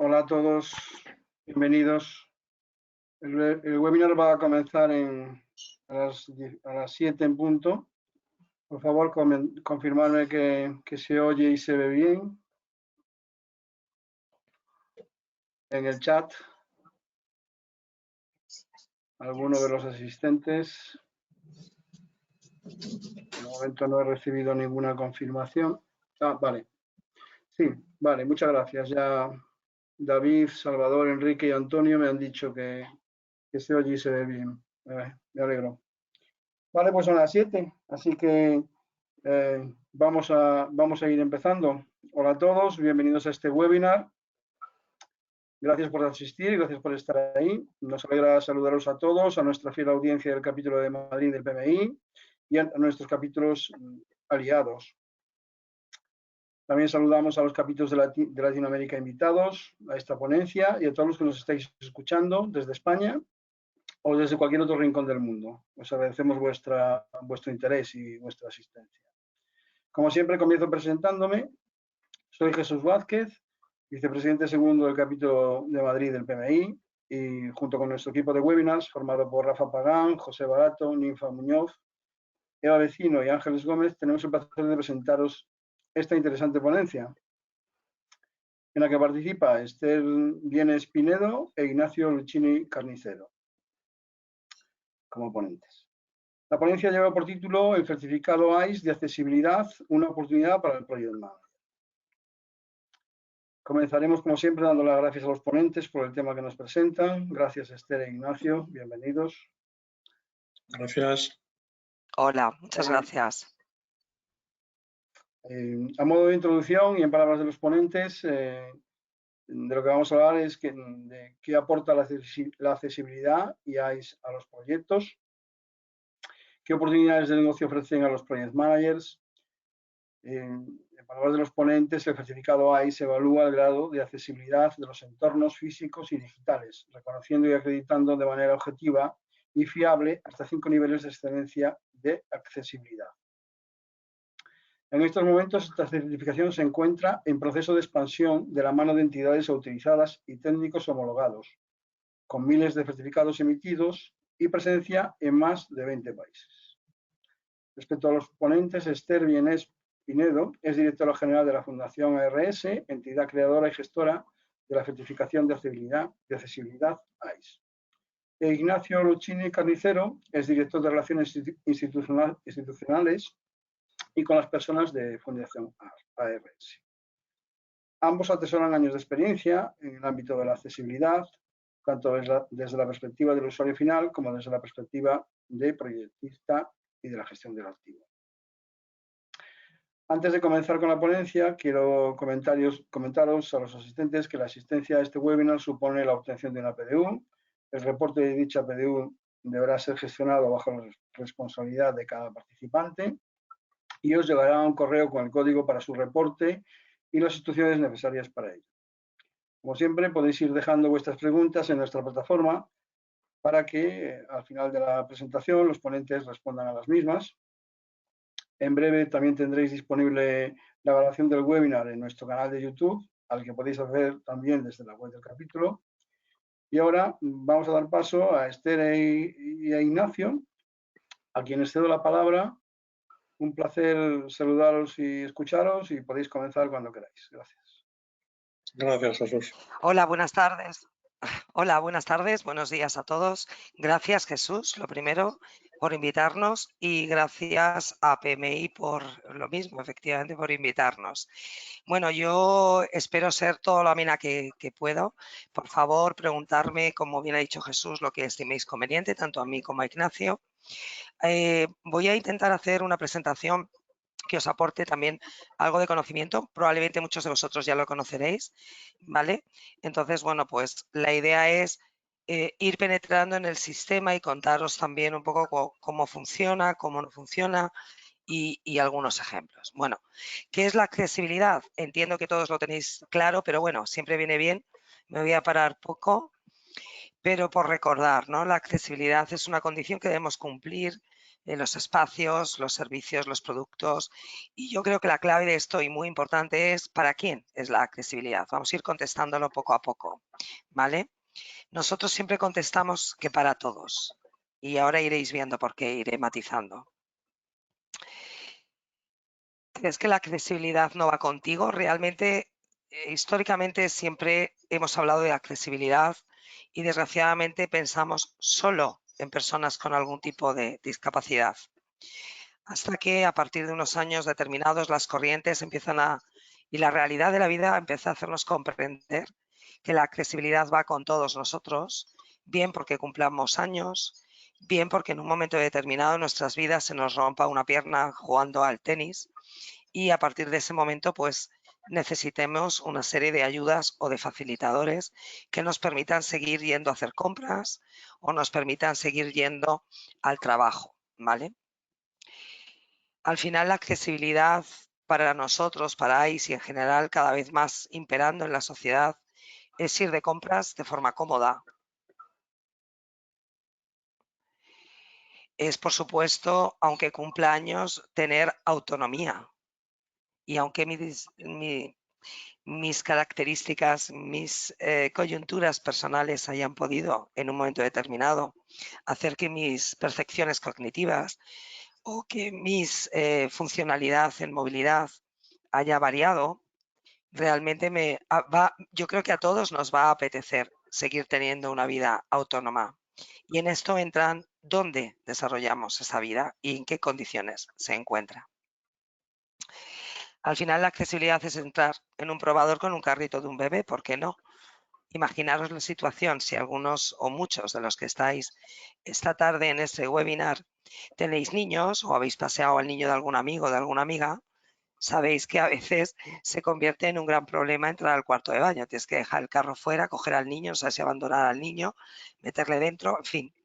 Hola a todos, bienvenidos. El webinar va a comenzar a las 7 en punto. Por favor, confirmarme que se oye y se ve bien en el chat. Alguno de los asistentes. De momento no he recibido ninguna confirmación. Vale. Sí, vale, muchas gracias. Ya David, Salvador, Enrique y Antonio me han dicho que se oye y se ve bien. Me alegro. Vale, pues son las 7, así que vamos a ir empezando. Hola a todos, bienvenidos a este webinar. Gracias por asistir y gracias por estar ahí. Nos alegra saludaros a todos, a nuestra fiel audiencia del capítulo de Madrid del PMI y a nuestros capítulos aliados. También saludamos a los capítulos de Latinoamérica invitados a esta ponencia y a todos los que nos estáis escuchando desde España o desde cualquier otro rincón del mundo. Os agradecemos vuestro interés y vuestra asistencia. Como siempre, comienzo presentándome. Soy Jesús Vázquez, vicepresidente segundo del capítulo de Madrid del PMI, y junto con nuestro equipo de webinars, formado por Rafa Pagán, José Barato, Ninfa Muñoz, Eva Vecino y Ángeles Gómez, tenemos el placer de presentaros esta interesante ponencia, en la que participa Esther Vienes Pinedo e Ignacio Luchini Carnicero como ponentes. La ponencia lleva por título el certificado AIS de accesibilidad, una oportunidad para el Project Manager. Comenzaremos, como siempre, dando las gracias a los ponentes por el tema que nos presentan. Gracias, Esther e Ignacio. Bienvenidos. Gracias. Hola, muchas gracias. A modo de introducción y en palabras de los ponentes, de lo que vamos a hablar es de qué aporta la accesibilidad y AIS a los proyectos, qué oportunidades de negocio ofrecen a los project managers. En palabras de los ponentes, el certificado AIS evalúa el grado de accesibilidad de los entornos físicos y digitales, reconociendo y acreditando de manera objetiva y fiable hasta 5 niveles de excelencia de accesibilidad. En estos momentos, esta certificación se encuentra en proceso de expansión de la mano de entidades autorizadas y técnicos homologados, con miles de certificados emitidos y presencia en más de 20 países. Respecto a los ponentes, Esther Vienes Pinedo es directora general de la Fundación ARS, entidad creadora y gestora de la certificación de accesibilidad AIS. Ignacio Luchini Carnicero es director de Relaciones Institucionales y con las personas de Fundación ARS. Ambos atesoran años de experiencia en el ámbito de la accesibilidad, tanto desde la perspectiva del usuario final como desde la perspectiva de proyectista y de la gestión del activo. Antes de comenzar con la ponencia, quiero comentaros a los asistentes que la asistencia a este webinar supone la obtención de una PDU. El reporte de dicha PDU deberá ser gestionado bajo la responsabilidad de cada participante y os llegará un correo con el código para su reporte y las instrucciones necesarias para ello. Como siempre, podéis ir dejando vuestras preguntas en nuestra plataforma para que al final de la presentación los ponentes respondan a las mismas. En breve también tendréis disponible la grabación del webinar en nuestro canal de YouTube, al que podéis acceder también desde la web del capítulo. Y ahora vamos a dar paso a Esther y a Ignacio, a quienes cedo la palabra. Un placer saludaros y escucharos y podéis comenzar cuando queráis. Gracias. Gracias, Jesús. Hola, buenas tardes. Hola, buenas tardes, buenos días a todos. Gracias, Jesús, lo primero, por invitarnos y gracias a PMI por lo mismo, efectivamente, por invitarnos. Bueno, yo espero ser todo lo amena que puedo. Por favor, preguntarme, como bien ha dicho Jesús, lo que estiméis conveniente, tanto a mí como a Ignacio. Voy a intentar hacer una presentación que os aporte también algo de conocimiento. Probablemente muchos de vosotros ya lo conoceréis, ¿vale? Entonces, bueno, pues la idea es ir penetrando en el sistema y contaros también un poco cómo funciona, cómo no funciona y algunos ejemplos. Bueno, ¿qué es la accesibilidad? Entiendo que todos lo tenéis claro, pero bueno, siempre viene bien. Me voy a parar poco, pero por recordar, ¿no? La accesibilidad es una condición que debemos cumplir los espacios, los servicios, los productos. Y yo creo que la clave de esto, y muy importante, es ¿para quién es la accesibilidad? Vamos a ir contestándolo poco a poco, ¿vale? Nosotros siempre contestamos que para todos. Y ahora iréis viendo por qué, iré matizando. ¿Crees que la accesibilidad no va contigo? Realmente, históricamente siempre hemos hablado de accesibilidad y desgraciadamente pensamos solo en personas con algún tipo de discapacidad. Hasta que a partir de unos años determinados las corrientes y la realidad de la vida empieza a hacernos comprender que la accesibilidad va con todos nosotros, bien porque cumplamos años, bien porque en un momento determinado en nuestras vidas se nos rompa una pierna jugando al tenis y a partir de ese momento pues necesitemos una serie de ayudas o de facilitadores que nos permitan seguir yendo a hacer compras o nos permitan seguir yendo al trabajo, ¿vale? Al final la accesibilidad para nosotros, para AIS y en general cada vez más imperando en la sociedad es ir de compras de forma cómoda. Es, por supuesto, aunque cumpla años, tener autonomía. Y aunque mis características, mis coyunturas personales hayan podido en un momento determinado hacer que mis percepciones cognitivas o que mis funcionalidad en movilidad haya variado, realmente yo creo que a todos nos va a apetecer seguir teniendo una vida autónoma. Y en esto entran dónde desarrollamos esa vida y en qué condiciones se encuentra. Al final la accesibilidad es entrar en un probador con un carrito de un bebé, ¿por qué no? Imaginaros la situación, si algunos o muchos de los que estáis esta tarde en este webinar tenéis niños o habéis paseado al niño de algún amigo o de alguna amiga, sabéis que a veces se convierte en un gran problema entrar al cuarto de baño. Tienes que dejar el carro fuera, coger al niño, o sea, si abandonar al niño, meterle dentro, en fin.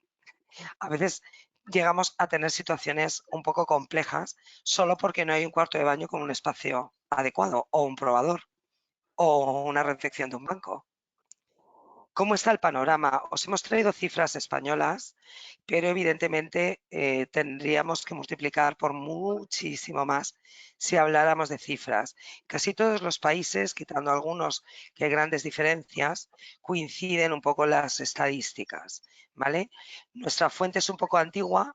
A veces llegamos a tener situaciones un poco complejas solo porque no hay un cuarto de baño con un espacio adecuado o un probador o una recepción de un banco. ¿Cómo está el panorama? Os hemos traído cifras españolas, pero evidentemente tendríamos que multiplicar por muchísimo más si habláramos de cifras. Casi todos los países, quitando algunos que hay grandes diferencias, coinciden un poco las estadísticas, ¿vale? Nuestra fuente es un poco antigua,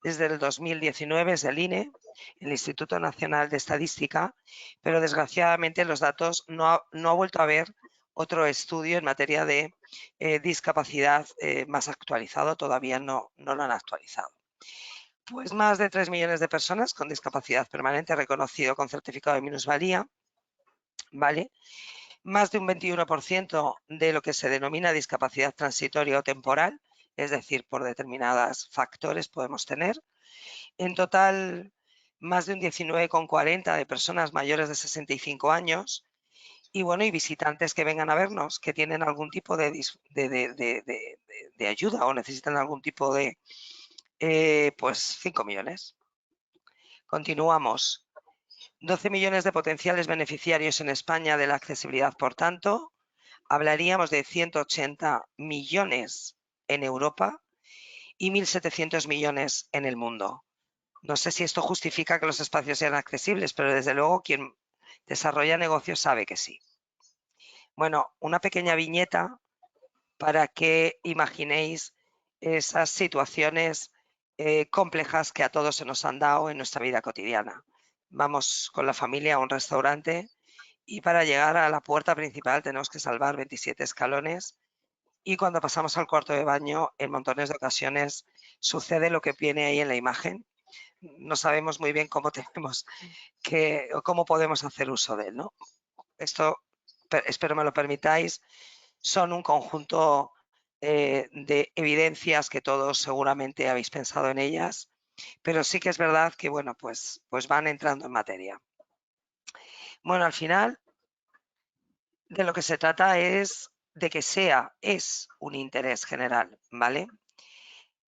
es del 2019, es del INE, el Instituto Nacional de Estadística, pero desgraciadamente los datos no ha vuelto a haber otro estudio en materia de discapacidad más actualizado, todavía no lo han actualizado. Pues más de 3 millones de personas con discapacidad permanente reconocido con certificado de minusvalía, ¿vale? Más de un 21% de lo que se denomina discapacidad transitoria o temporal, es decir, por determinados factores podemos tener. En total, más de un 19,40 de personas mayores de 65 años y bueno, y visitantes que vengan a vernos, que tienen algún tipo de ayuda o necesitan algún tipo de, pues 5 millones. Continuamos. 12 millones de potenciales beneficiarios en España de la accesibilidad, por tanto, hablaríamos de 180 millones en Europa y 1.700 millones en el mundo. No sé si esto justifica que los espacios sean accesibles, pero desde luego quien desarrolla negocios sabe que sí. Bueno, una pequeña viñeta para que imaginéis esas situaciones complejas que a todos se nos han dado en nuestra vida cotidiana. Vamos con la familia a un restaurante y para llegar a la puerta principal tenemos que salvar 27 escalones y cuando pasamos al cuarto de baño en montones de ocasiones sucede lo que viene ahí en la imagen. No sabemos muy bien cómo cómo podemos hacer uso de él, ¿no? Esto, espero me lo permitáis, son un conjunto de evidencias que todos seguramente habéis pensado en ellas, pero sí que es verdad que, bueno, pues van entrando en materia. Bueno, al final de lo que se trata es de que es un interés general, ¿vale?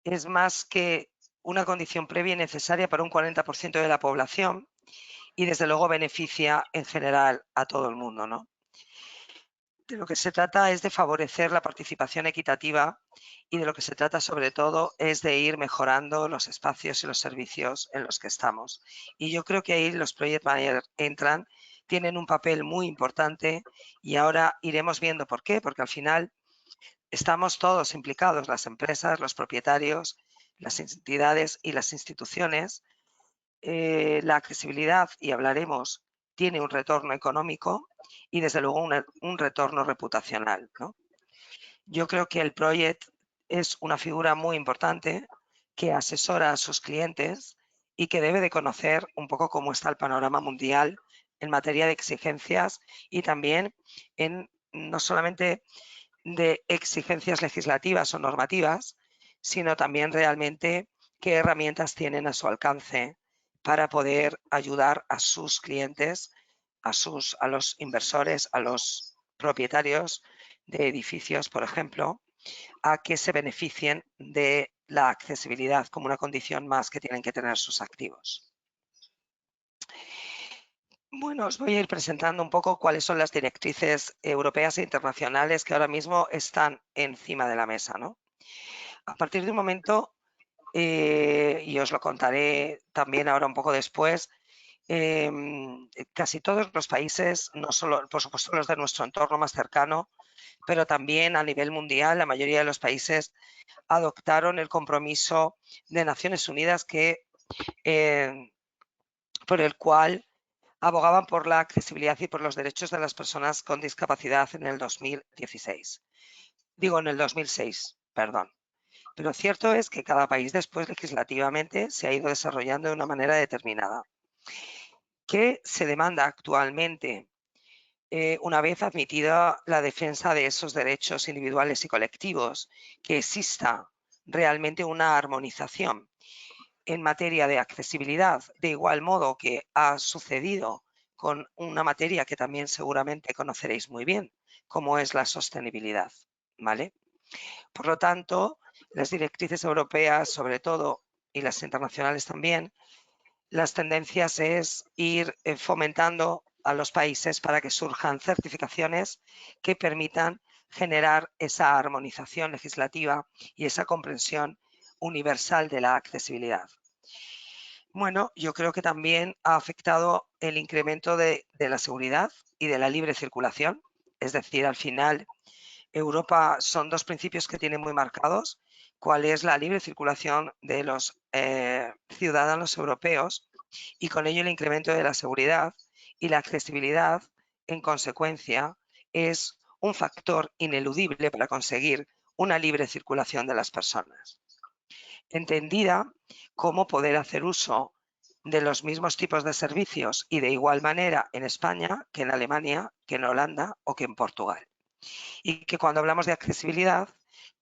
Es más que una condición previa y necesaria para un 40% de la población y desde luego beneficia en general a todo el mundo, ¿no? de lo que se trata es de favorecer la participación equitativa y de lo que se trata sobre todo es de ir mejorando los espacios y los servicios en los que estamos. Y yo creo que ahí los Project Managers entran, tienen un papel muy importante y ahora iremos viendo por qué, porque al final estamos todos implicados, las empresas, los propietarios, las entidades y las instituciones. La accesibilidad, y hablaremos, tiene un retorno económico y desde luego un retorno reputacional, ¿no? Yo creo que el Project es una figura muy importante que asesora a sus clientes y que debe de conocer un poco cómo está el panorama mundial en materia de exigencias y también en no solamente de exigencias legislativas o normativas, sino también realmente qué herramientas tienen a su alcance para poder ayudar a sus clientes, a los inversores, a los propietarios de edificios, por ejemplo, a que se beneficien de la accesibilidad como una condición más que tienen que tener sus activos. Bueno, os voy a ir presentando un poco cuáles son las directrices europeas e internacionales que ahora mismo están encima de la mesa, ¿no? A partir de un momento, y os lo contaré también ahora un poco después, casi todos los países, no solo, por supuesto, los de nuestro entorno más cercano, pero también a nivel mundial, la mayoría de los países adoptaron el compromiso de Naciones Unidas por el cual abogaban por la accesibilidad y por los derechos de las personas con discapacidad en el 2016. Digo, en el 2006, perdón. Pero cierto es que cada país después legislativamente se ha ido desarrollando de una manera determinada. ¿Qué se demanda actualmente? Una vez admitida la defensa de esos derechos individuales y colectivos, que exista realmente una armonización en materia de accesibilidad, de igual modo que ha sucedido con una materia que también seguramente conoceréis muy bien, como es la sostenibilidad, ¿vale? Por lo tanto, las directrices europeas, sobre todo, y las internacionales también, las tendencias es ir fomentando a los países para que surjan certificaciones que permitan generar esa armonización legislativa y esa comprensión universal de la accesibilidad. Bueno, yo creo que también ha afectado el incremento de la seguridad y de la libre circulación. Es decir, al final, Europa son dos principios que tiene muy marcados. ¿Cuál es la libre circulación de los ciudadanos europeos? Y con ello el incremento de la seguridad y la accesibilidad, en consecuencia, es un factor ineludible para conseguir una libre circulación de las personas. Entendida como poder hacer uso de los mismos tipos de servicios y de igual manera en España que en Alemania, que en Holanda o que en Portugal. Y que cuando hablamos de accesibilidad,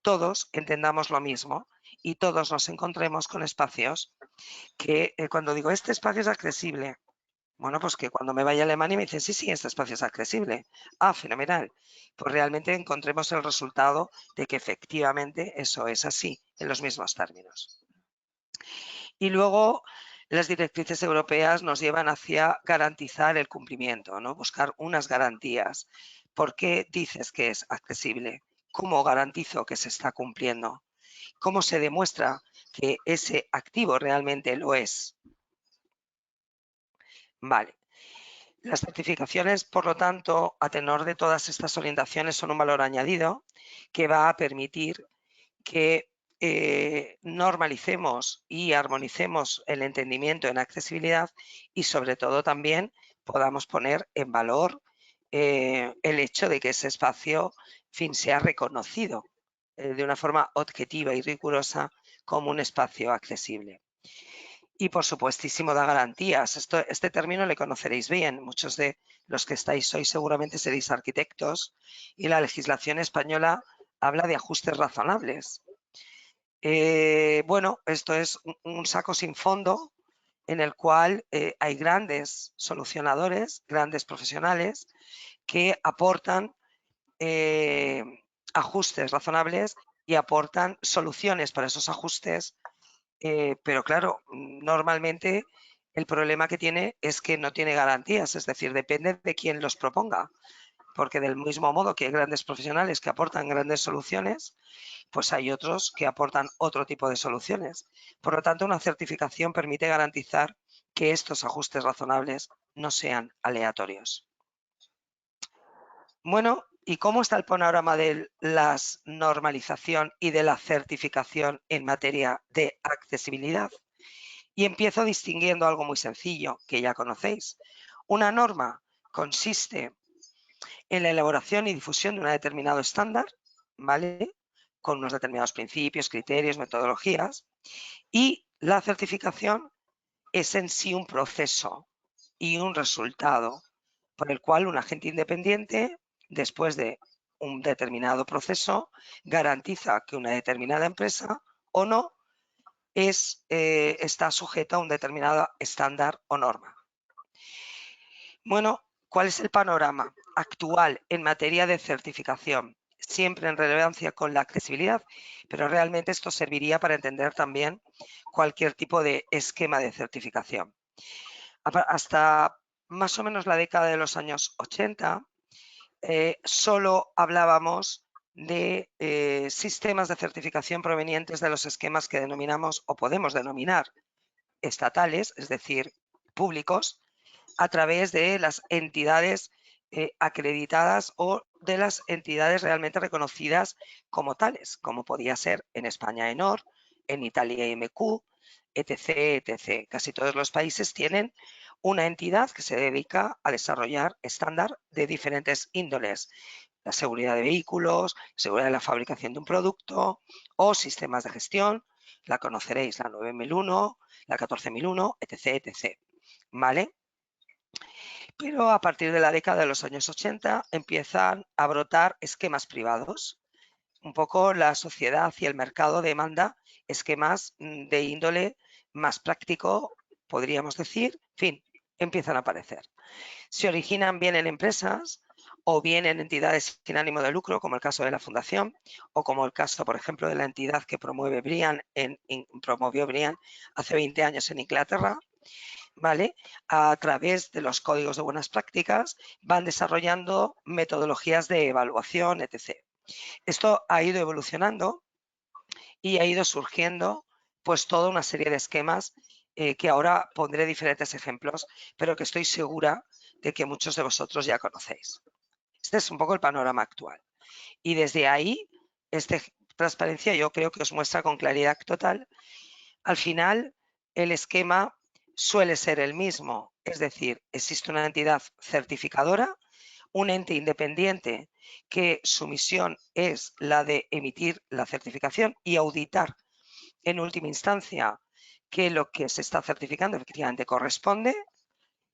todos entendamos lo mismo y todos nos encontremos con espacios que cuando digo este espacio es accesible, bueno, pues que cuando me vaya a Alemania me dicen sí, este espacio es accesible. Ah, fenomenal. Pues realmente encontremos el resultado de que efectivamente eso es así, en los mismos términos. Y luego las directrices europeas nos llevan hacia garantizar el cumplimiento, ¿no? Buscar unas garantías. ¿Por qué dices que es accesible? ¿Cómo garantizo que se está cumpliendo? ¿Cómo se demuestra que ese activo realmente lo es? Vale. Las certificaciones, por lo tanto, a tenor de todas estas orientaciones, son un valor añadido que va a permitir que normalicemos y armonicemos el entendimiento en accesibilidad y sobre todo también podamos poner en valor el hecho de que ese espacio sea reconocido de una forma objetiva y rigurosa como un espacio accesible. Y por supuestísimo da garantías. Este término le conoceréis bien. Muchos de los que estáis hoy seguramente seréis arquitectos y la legislación española habla de ajustes razonables. Bueno, esto es un saco sin fondo en el cual hay grandes solucionadores, grandes profesionales que aportan ajustes razonables y aportan soluciones para esos ajustes, pero claro, normalmente el problema que tiene es que no tiene garantías, es decir, depende de quién los proponga. porque del mismo modo que hay grandes profesionales que aportan grandes soluciones, pues hay otros que aportan otro tipo de soluciones. Por lo tanto, una certificación permite garantizar que estos ajustes razonables no sean aleatorios. Bueno, ¿y cómo está el panorama de la normalización y de la certificación en materia de accesibilidad? Y empiezo distinguiendo algo muy sencillo, que ya conocéis. Una norma consiste en la elaboración y difusión de un determinado estándar, ¿vale? Con unos determinados principios, criterios, metodologías. Y la certificación es en sí un proceso y un resultado por el cual un agente independiente, después de un determinado proceso, garantiza que una determinada empresa o no está sujeta a un determinado estándar o norma. Bueno, ¿cuál es el panorama actual en materia de certificación? Siempre en relevancia con la accesibilidad, pero realmente esto serviría para entender también cualquier tipo de esquema de certificación. Hasta más o menos la década de los años 80, solo hablábamos de sistemas de certificación provenientes de los esquemas que denominamos o podemos denominar estatales, es decir, públicos, a través de las entidades acreditadas o de las entidades realmente reconocidas como tales, como podía ser en España ENOR, en Italia IMQ, etc., etc. Casi todos los países tienen una entidad que se dedica a desarrollar estándar de diferentes índoles. La seguridad de vehículos, seguridad de la fabricación de un producto o sistemas de gestión. La conoceréis, la 9001, la 14001, etc., etc. ¿Vale? Pero a partir de la década de los años 80 empiezan a brotar esquemas privados. Un poco la sociedad y el mercado demanda esquemas de índole más práctico, podríamos decir. En fin, empiezan a aparecer. Se originan bien en empresas o bien en entidades sin ánimo de lucro, como el caso de la Fundación, o como el caso, por ejemplo, de la entidad que promovió Brian hace 20 años en Inglaterra, ¿vale? A través de los códigos de buenas prácticas van desarrollando metodologías de evaluación, etc. Esto ha ido evolucionando y ha ido surgiendo pues toda una serie de esquemas que ahora pondré diferentes ejemplos, pero que estoy segura de que muchos de vosotros ya conocéis. Este es un poco el panorama actual. Y desde ahí, esta transparencia yo creo que os muestra con claridad total. Al final, el esquema suele ser el mismo, es decir, existe una entidad certificadora, un ente independiente que su misión es la de emitir la certificación y auditar en última instancia que lo que se está certificando efectivamente corresponde.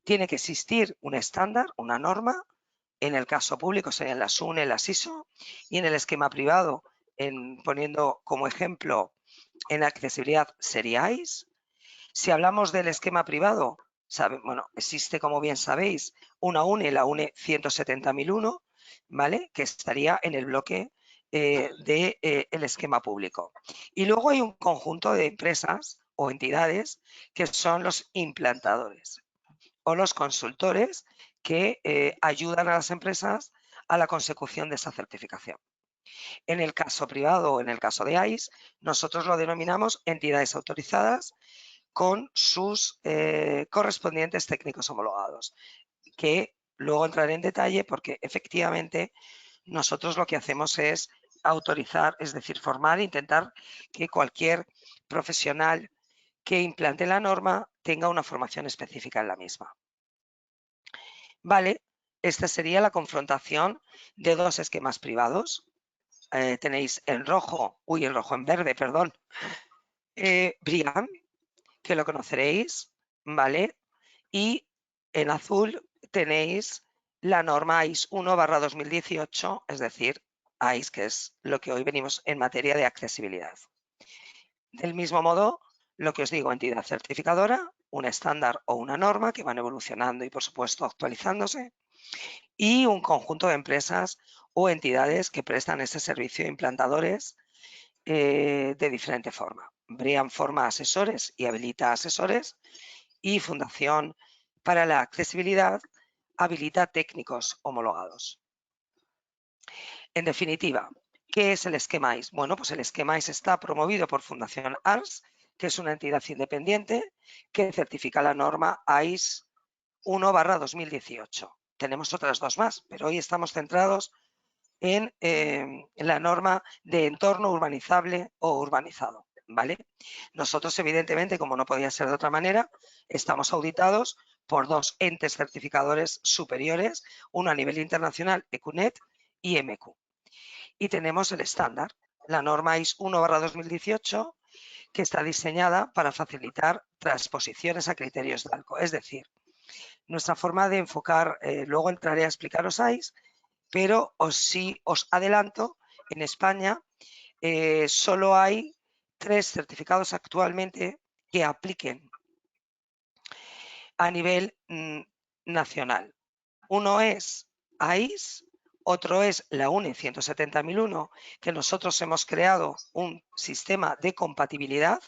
Tiene que existir un estándar, una norma. En el caso público serían las SUNE, las ISO, y en el esquema privado, poniendo como ejemplo en accesibilidad sería ISE. Si hablamos del esquema privado, bueno, existe, como bien sabéis, una UNE, la UNE 170.001, ¿vale? Que estaría en el bloque del esquema público. Y luego hay un conjunto de empresas o entidades que son los implantadores o los consultores que ayudan a las empresas a la consecución de esa certificación. En el caso privado o en el caso de ISE, nosotros lo denominamos entidades autorizadas con sus correspondientes técnicos homologados, que luego entraré en detalle porque efectivamente nosotros lo que hacemos es autorizar, es decir, formar e intentar que cualquier profesional que implante la norma tenga una formación específica en la misma. Vale, esta sería la confrontación de dos esquemas privados. Tenéis en verde, perdón, Brian, que lo conoceréis, ¿vale? Y en azul tenéis la norma ISO 1/2018, es decir, ISE, que es lo que hoy venimos en materia de accesibilidad. Del mismo modo, lo que os digo, entidad certificadora, un estándar o una norma que van evolucionando y, por supuesto, actualizándose, y un conjunto de empresas o entidades que prestan este servicio, implantadores, de diferente forma. Brian forma asesores y habilita asesores, y Fundación para la Accesibilidad habilita técnicos homologados. En definitiva, ¿qué es el esquema ICE? Bueno, pues el esquema ICE está promovido por Fundación ARS, que es una entidad independiente que certifica la norma ICE 1/2018. Tenemos otras dos más, pero hoy estamos centrados en la norma de entorno urbanizable o urbanizado, ¿vale? Nosotros, evidentemente, como no podía ser de otra manera, estamos auditados por dos entes certificadores superiores, uno a nivel internacional, ECUNET y MQ. Y tenemos el estándar, la norma ISO 1/2018, que está diseñada para facilitar transposiciones a criterios de ALCO. Es decir, nuestra forma de enfocar, luego entraré a explicaros ICE, pero sí os adelanto, en España solo hay 3 certificados actualmente que apliquen a nivel nacional. Uno es AIS, otro es la UNE 170.001, que nosotros hemos creado un sistema de compatibilidad.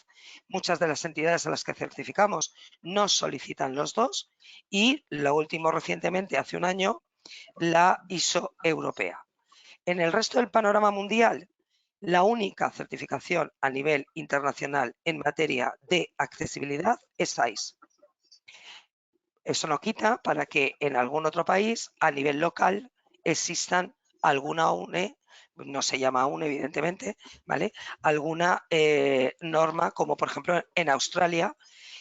Muchas de las entidades a las que certificamos nos solicitan los dos. Y lo último recientemente, hace un año, la ISO europea. En el resto del panorama mundial, la única certificación a nivel internacional en materia de accesibilidad es ICE. Eso no quita para que en algún otro país, a nivel local, existan alguna UNE, no se llama UNE evidentemente, ¿vale? Alguna norma, como por ejemplo en Australia,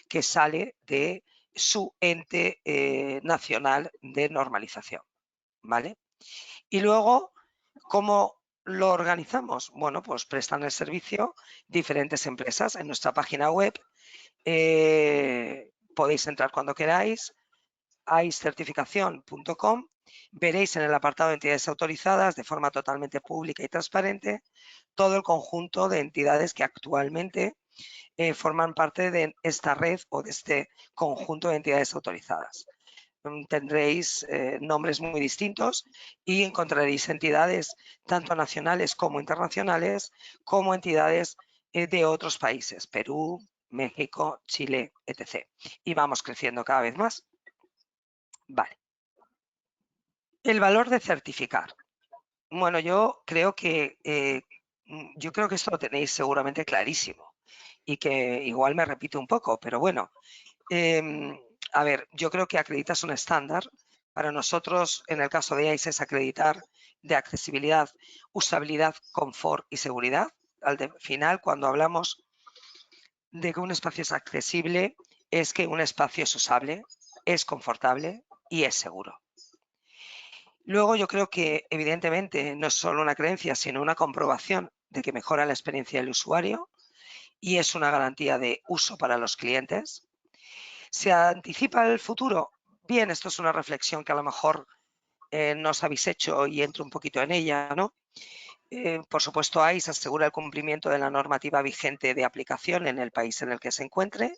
que sale de su ente nacional de normalización, ¿vale? Y luego, ¿cómo lo organizamos? Bueno, pues prestan el servicio diferentes empresas en nuestra página web. Podéis entrar cuando queráis, icecertificación.com. Veréis en el apartado de entidades autorizadas, de forma totalmente pública y transparente, todo el conjunto de entidades que actualmente forman parte de esta red o de este conjunto de entidades autorizadas. Tendréis nombres muy distintos y encontraréis entidades tanto nacionales como internacionales, como entidades de otros países, Perú, México, Chile, etc. Y vamos creciendo cada vez más. Vale. El valor de certificar. Bueno, yo creo que esto lo tenéis seguramente clarísimo y que igual me repito un poco, pero bueno. A ver, yo creo que acreditar es un estándar. Para nosotros, en el caso de ICE, es acreditar de accesibilidad, usabilidad, confort y seguridad. Al final, cuando hablamos de que un espacio es accesible, es que un espacio es usable, es confortable y es seguro. Luego yo creo que, evidentemente, no es solo una creencia, sino una comprobación de que mejora la experiencia del usuario y es una garantía de uso para los clientes. ¿Se anticipa el futuro? Bien, esto es una reflexión que a lo mejor no os habéis hecho y entro un poquito en ella, ¿no? Por supuesto, ICE asegura el cumplimiento de la normativa vigente de aplicación en el país en el que se encuentre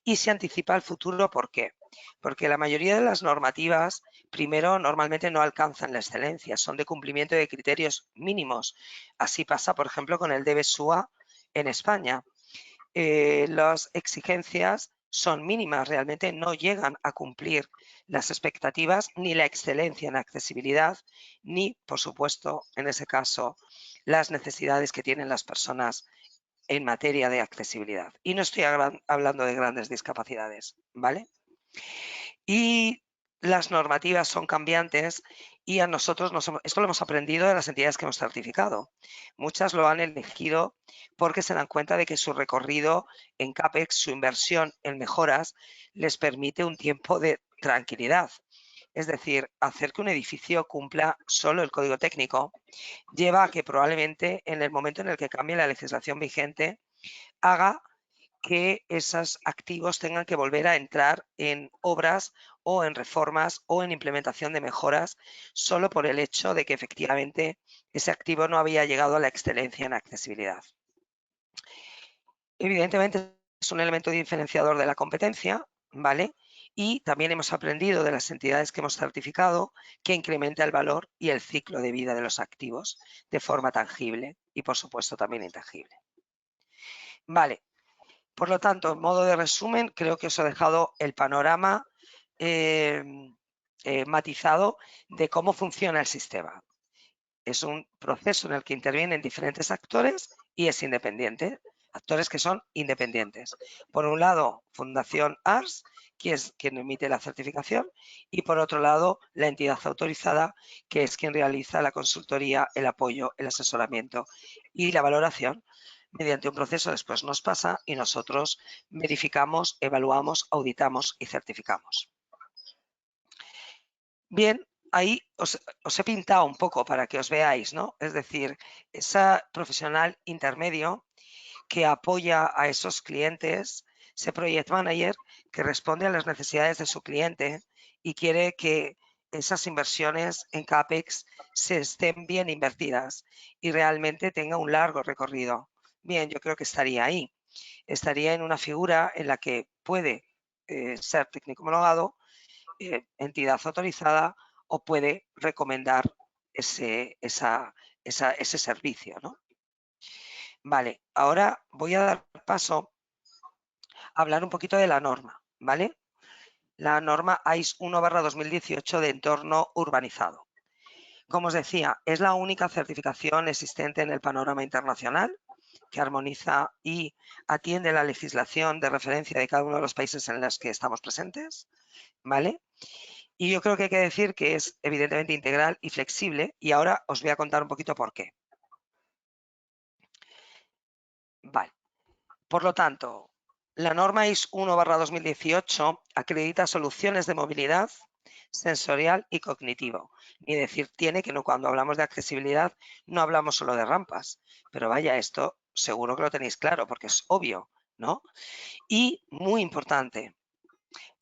y se anticipa el futuro. ¿Por qué? Porque la mayoría de las normativas, primero, normalmente no alcanzan la excelencia, son de cumplimiento de criterios mínimos. Así pasa, por ejemplo, con el DBSUA en España. Las exigencias son mínimas, realmente no llegan a cumplir las expectativas ni la excelencia en accesibilidad, ni, por supuesto, en ese caso, las necesidades que tienen las personas en materia de accesibilidad. Y no estoy hablando de grandes discapacidades, ¿vale? Y las normativas son cambiantes y a nosotros, esto lo hemos aprendido de las entidades que hemos certificado. Muchas lo han elegido porque se dan cuenta de que su recorrido en CAPEX, su inversión en mejoras, les permite un tiempo de tranquilidad. Es decir, hacer que un edificio cumpla solo el código técnico lleva a que probablemente en el momento en el que cambie la legislación vigente haga que esos activos tengan que volver a entrar en obras o en reformas o en implementación de mejoras solo por el hecho de que efectivamente ese activo no había llegado a la excelencia en accesibilidad. Evidentemente es un elemento diferenciador de la competencia, ¿vale? Y también hemos aprendido de las entidades que hemos certificado que incrementa el valor y el ciclo de vida de los activos de forma tangible y, por supuesto, también intangible. Vale. Por lo tanto, en modo de resumen, creo que os he dejado el panorama matizado de cómo funciona el sistema. es un proceso en el que intervienen diferentes actores y es independiente. Actores que son independientes. Por un lado, Fundación ARS, que es quien emite la certificación, y por otro lado, la entidad autorizada, que es quien realiza la consultoría, el apoyo, el asesoramiento y la valoración. Mediante un proceso después nos pasa y nosotros verificamos, evaluamos, auditamos y certificamos. Bien, ahí os he pintado un poco para que os veáis, ¿no? Es decir, ese profesional intermedio que apoya a esos clientes, ese project manager que responde a las necesidades de su cliente y quiere que esas inversiones en CAPEX se estén bien invertidas y realmente tenga un largo recorrido. Bien, yo creo que estaría ahí. Estaría en una figura en la que puede ser técnico homologado, entidad autorizada, o puede recomendar ese servicio, ¿no? Vale, ahora voy a dar paso a hablar un poquito de la norma, ¿vale? La norma AIS 1/2018 de entorno urbanizado. Como os decía, es la única certificación existente en el panorama internacional que armoniza y atiende la legislación de referencia de cada uno de los países en los que estamos presentes, ¿vale? Y yo creo que hay que decir que es evidentemente integral y flexible, y ahora os voy a contar un poquito por qué. Vale. Por lo tanto, la norma IS 1/2018 acredita soluciones de movilidad sensorial y cognitivo. Ni decir tiene que no, cuando hablamos de accesibilidad no hablamos solo de rampas, pero vaya, esto seguro que lo tenéis claro porque es obvio, ¿no? Y muy importante,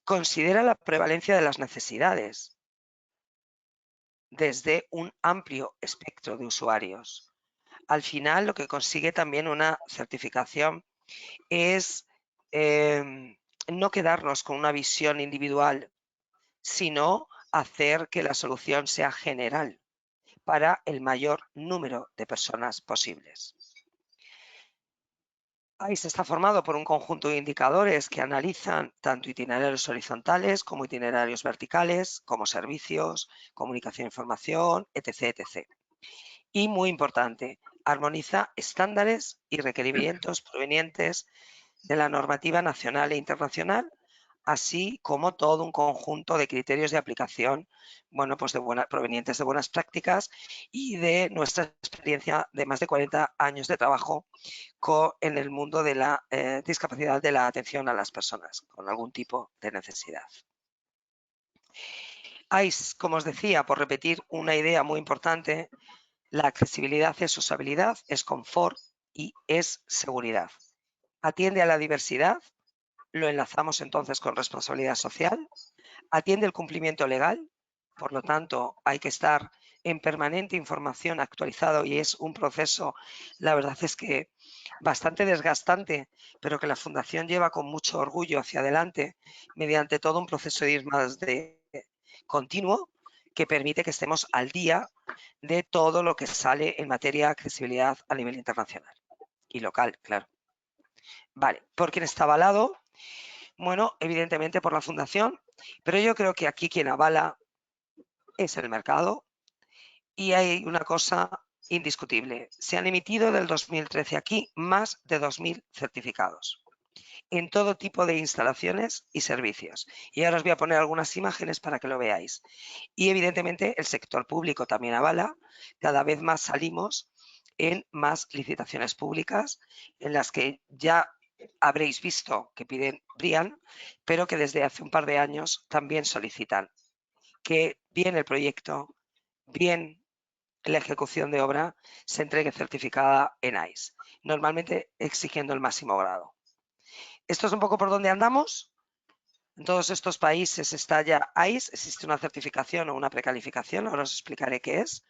considera la prevalencia de las necesidades desde un amplio espectro de usuarios. Al final, lo que consigue también una certificación es no quedarnos con una visión individual, sino hacer que la solución sea general para el mayor número de personas posibles. AIS está formado por un conjunto de indicadores que analizan tanto itinerarios horizontales como itinerarios verticales, como servicios, comunicación e información, etc., etc. Y muy importante, armoniza estándares y requerimientos provenientes de la normativa nacional e internacional, así como todo un conjunto de criterios de aplicación, bueno, pues provenientes de buenas prácticas y de nuestra experiencia de más de 40 años de trabajo en el mundo de la discapacidad, de la atención a las personas con algún tipo de necesidad. AIS, como os decía, por repetir una idea muy importante, la accesibilidad es usabilidad, es confort y es seguridad. Atiende a la diversidad, lo enlazamos entonces con responsabilidad social, atiende el cumplimiento legal, por lo tanto hay que estar en permanente información actualizado y es un proceso, la verdad es que bastante desgastante, pero que la Fundación lleva con mucho orgullo hacia adelante mediante todo un proceso de ir más de continuo que permite que estemos al día de todo lo que sale en materia de accesibilidad a nivel internacional y local, claro. Vale, ¿por quién está avalado? Bueno, evidentemente por la Fundación, pero yo creo que aquí quien avala es el mercado y hay una cosa indiscutible. Se han emitido del 2013 aquí más de 2.000 certificados en todo tipo de instalaciones y servicios. Y ahora os voy a poner algunas imágenes para que lo veáis. Y evidentemente el sector público también avala. Cada vez más salimos en más licitaciones públicas en las que ya habréis visto que piden BRIAN, pero que desde hace un par de años también solicitan que bien el proyecto, bien la ejecución de obra se entregue certificada en AIS, normalmente exigiendo el máximo grado. Esto es un poco por donde andamos. En todos estos países está ya AIS, existe una certificación o una precalificación, ahora os explicaré qué es.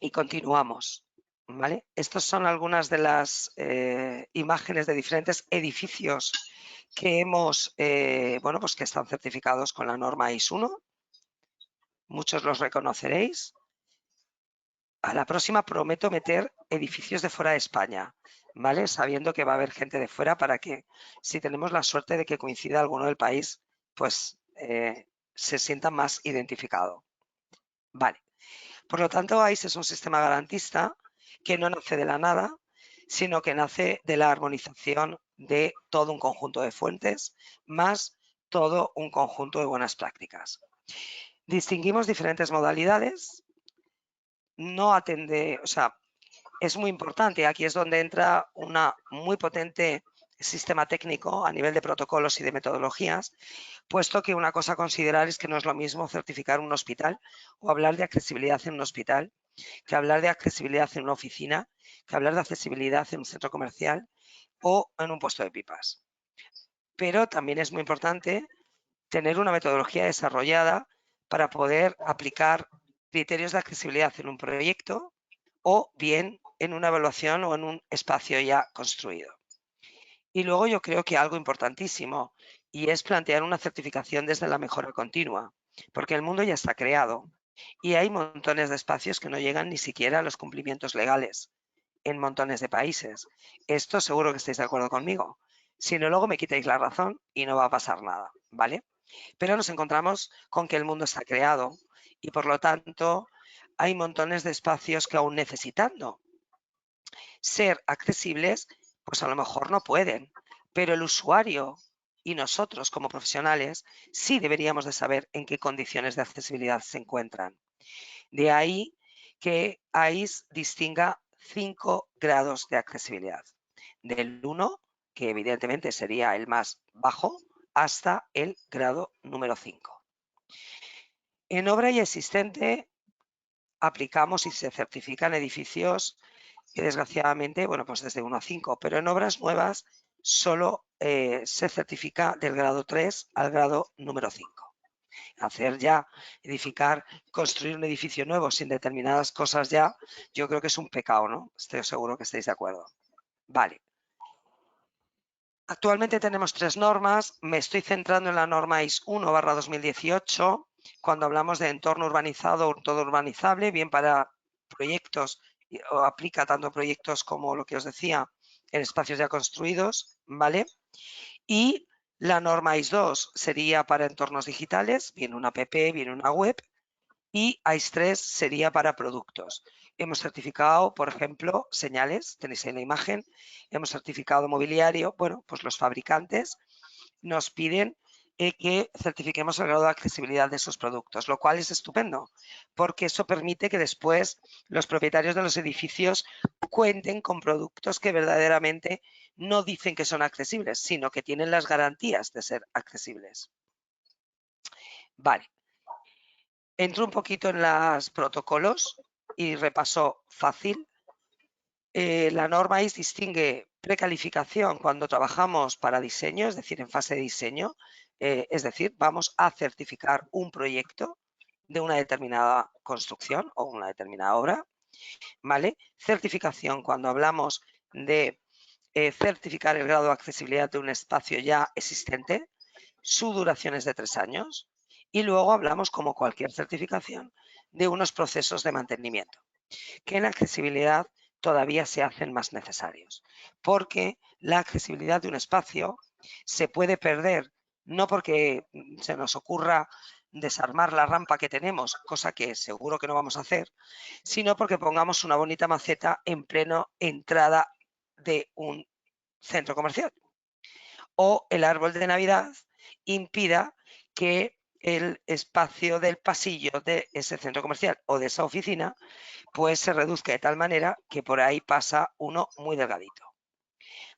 Y continuamos, ¿vale? Estas son algunas de las imágenes de diferentes edificios que hemos, bueno, pues que están certificados con la norma AIS 1. Muchos los reconoceréis. A la próxima prometo meter edificios de fuera de España, ¿vale? Sabiendo que va a haber gente de fuera para que, si tenemos la suerte de que coincida alguno del país, pues se sienta más identificado. Vale. Por lo tanto, AIS es un sistema garantista que no nace de la nada, sino que nace de la armonización de todo un conjunto de fuentes, más todo un conjunto de buenas prácticas. Distinguimos diferentes modalidades, no atende, o sea, es muy importante, aquí es donde entra una muy potente sistema técnico a nivel de protocolos y de metodologías, puesto que una cosa a considerar es que no es lo mismo certificar un hospital o hablar de accesibilidad en un hospital, que hablar de accesibilidad en una oficina, que hablar de accesibilidad en un centro comercial o en un puesto de pipas. Pero también es muy importante tener una metodología desarrollada para poder aplicar criterios de accesibilidad en un proyecto o bien en una evaluación o en un espacio ya construido. Y luego yo creo que algo importantísimo y es plantear una certificación desde la mejora continua, porque el mundo ya está creado y hay montones de espacios que no llegan ni siquiera a los cumplimientos legales en montones de países. Esto seguro que estáis de acuerdo conmigo. Si no, luego me quitáis la razón y no va a pasar nada, ¿vale? Pero nos encontramos con que el mundo está creado y por lo tanto hay montones de espacios que aún necesitando ser accesibles, pues a lo mejor no pueden, pero el usuario y nosotros como profesionales sí deberíamos de saber en qué condiciones de accesibilidad se encuentran. De ahí que AIS distinga 5 grados de accesibilidad, del 1, que evidentemente sería el más bajo, hasta el grado número 5. En obra ya existente aplicamos y se certifican edificios que desgraciadamente, bueno, pues desde 1 a 5, pero en obras nuevas solo se certifica del grado 3 al grado número 5. Hacer ya, edificar, construir un edificio nuevo sin determinadas cosas ya, yo creo que es un pecado, ¿no? Estoy seguro que estáis de acuerdo. Vale. Actualmente tenemos 3 normas. Me estoy centrando en la norma IS 1/2018, cuando hablamos de entorno urbanizado o todo urbanizable, bien para proyectos, o aplica tanto a proyectos como lo que os decía, en espacios ya construidos, ¿vale? Y la norma IS 2 sería para entornos digitales, bien una app, bien una web, y AIS 3 sería para productos. Hemos certificado, por ejemplo, señales, tenéis ahí la imagen, hemos certificado mobiliario, bueno, pues los fabricantes nos piden que certifiquemos el grado de accesibilidad de sus productos, lo cual es estupendo, porque eso permite que después los propietarios de los edificios cuenten con productos que verdaderamente no dicen que son accesibles, sino que tienen las garantías de ser accesibles. Vale. Entro un poquito en los protocolos y repaso fácil. La norma IS distingue precalificación cuando trabajamos para diseño, es decir, en fase de diseño, es decir, vamos a certificar un proyecto de una determinada construcción o una determinada obra, ¿vale? Certificación cuando hablamos de certificar el grado de accesibilidad de un espacio ya existente, su duración es de 3 años y luego hablamos, como cualquier certificación, de unos procesos de mantenimiento, que en accesibilidad todavía se hacen más necesarios, porque la accesibilidad de un espacio se puede perder, no porque se nos ocurra desarmar la rampa que tenemos, cosa que seguro que no vamos a hacer, sino porque pongamos una bonita maceta en pleno entrada de un centro comercial o el árbol de Navidad impida que el espacio del pasillo de ese centro comercial o de esa oficina pues se reduzca de tal manera que por ahí pasa uno muy delgadito.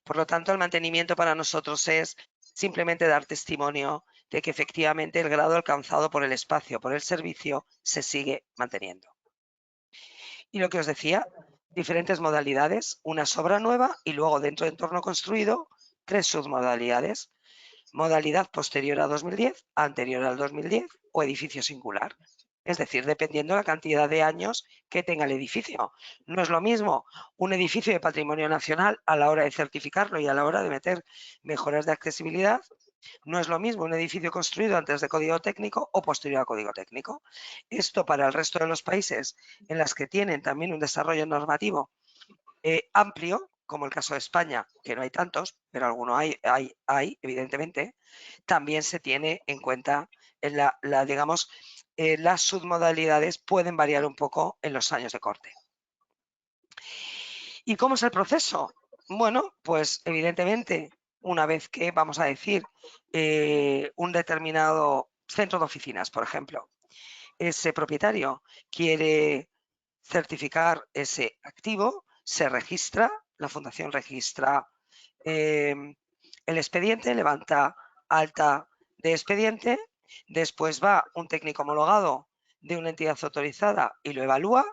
Por lo tanto, el mantenimiento para nosotros es simplemente dar testimonio de que efectivamente el grado alcanzado por el espacio, por el servicio, se sigue manteniendo. Y lo que os decía, diferentes modalidades, una es obra nueva y luego dentro de entorno construido, 3 submodalidades. Modalidad posterior a 2010, anterior al 2010 o edificio singular. Es decir, dependiendo de la cantidad de años que tenga el edificio. No es lo mismo un edificio de patrimonio nacional a la hora de certificarlo y a la hora de meter mejoras de accesibilidad. No es lo mismo un edificio construido antes de código técnico o posterior a código técnico. Esto para el resto de los países en las que tienen también un desarrollo normativo amplio, como el caso de España, que no hay tantos, pero alguno hay evidentemente, también se tiene en cuenta en digamos, las submodalidades pueden variar un poco en los años de corte. ¿Y cómo es el proceso? Bueno, pues evidentemente, una vez que, vamos a decir, un determinado centro de oficinas, por ejemplo, ese propietario quiere certificar ese activo, se registra, la fundación registra el expediente, levanta alta de expediente, después va un técnico homologado de una entidad autorizada y lo evalúa.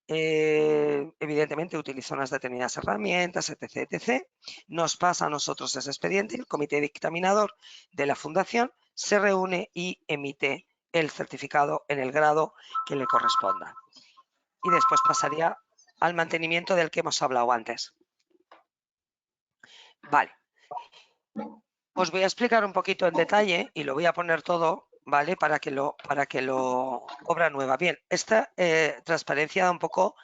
Evidentemente utiliza unas determinadas herramientas, etc, etc. Nos pasa a nosotros ese expediente, el comité dictaminador de la fundación se reúne y emite el certificado en el grado que le corresponda. Y después pasaría al mantenimiento del que hemos hablado antes. Vale. Os voy a explicar un poquito en detalle y lo voy a poner todo, ¿vale? Para que lo obra nueva. Bien, esta transparencia da un poco,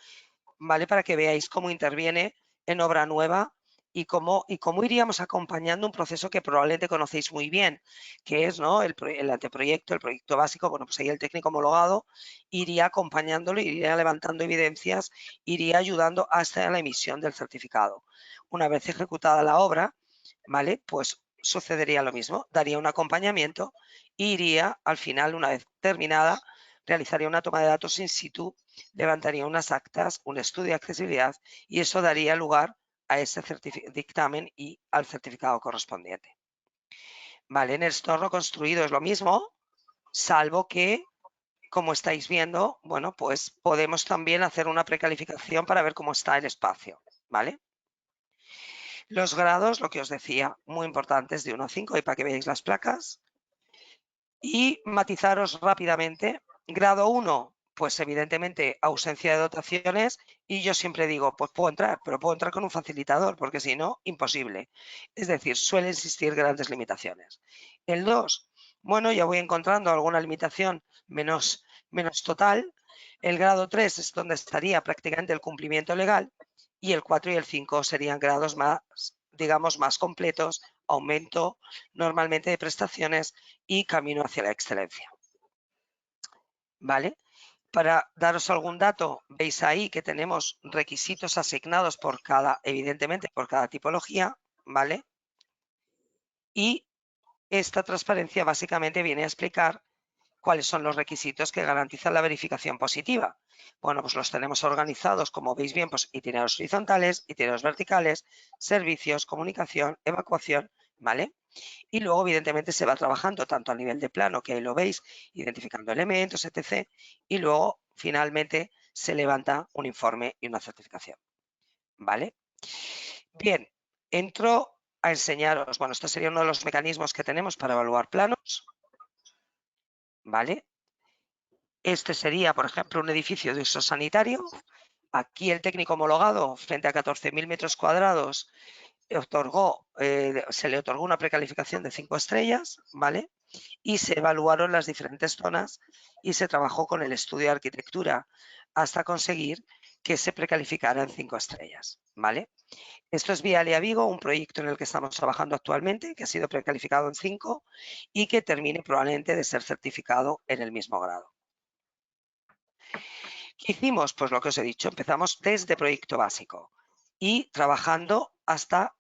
¿vale? Para que veáis cómo interviene en obra nueva y cómo iríamos acompañando un proceso que probablemente conocéis muy bien, que es, ¿no?, el anteproyecto, el proyecto básico. Bueno, pues ahí el técnico homologado iría acompañándolo, iría levantando evidencias, iría ayudando hasta la emisión del certificado. Una vez ejecutada la obra, ¿vale?, pues sucedería lo mismo, daría un acompañamiento e iría al final, una vez terminada, realizaría una toma de datos in situ, levantaría unas actas, un estudio de accesibilidad y eso daría lugar a ese dictamen y al certificado correspondiente. Vale, en el entorno construido es lo mismo, salvo que, como estáis viendo, bueno, pues podemos también hacer una precalificación para ver cómo está el espacio, ¿vale? Los grados, lo que os decía, muy importantes, de 1 a 5, y para que veáis las placas. Y matizaros rápidamente. Grado 1, pues evidentemente ausencia de dotaciones, y yo siempre digo, pues puedo entrar, pero puedo entrar con un facilitador, porque si no, imposible. Es decir, suelen existir grandes limitaciones. El 2, bueno, ya voy encontrando alguna limitación menos total. El grado 3 es donde estaría prácticamente el cumplimiento legal, y el 4 y el 5 serían grados más, digamos, más completos, aumento normalmente de prestaciones y camino hacia la excelencia. ¿Vale? Para daros algún dato, veis ahí que tenemos requisitos asignados por cada, evidentemente, por cada tipología, ¿vale? Y esta transparencia básicamente viene a explicar cuáles son los requisitos que garantizan la verificación positiva. Bueno, pues los tenemos organizados, como veis bien, pues itinerarios horizontales, itinerarios verticales, servicios, comunicación, evacuación, ¿vale? Y luego, evidentemente, se va trabajando tanto a nivel de plano, que ahí lo veis, identificando elementos, etc. Y luego, finalmente, se levanta un informe y una certificación, ¿vale? Bien, entro a enseñaros, bueno, este sería uno de los mecanismos que tenemos para evaluar planos, ¿vale? Este sería, por ejemplo, un edificio de uso sanitario. Aquí el técnico homologado, frente a 14.000 metros cuadrados, se le otorgó una precalificación de 5 estrellas, ¿vale? Y se evaluaron las diferentes zonas y se trabajó con el estudio de arquitectura hasta conseguir que se precalificara en 5 estrellas, ¿vale? Esto es Vialia Vigo, un proyecto en el que estamos trabajando actualmente, que ha sido precalificado en 5 y que termine probablemente de ser certificado en el mismo grado. ¿Qué hicimos? Pues lo que os he dicho, empezamos desde proyecto básico y trabajando hasta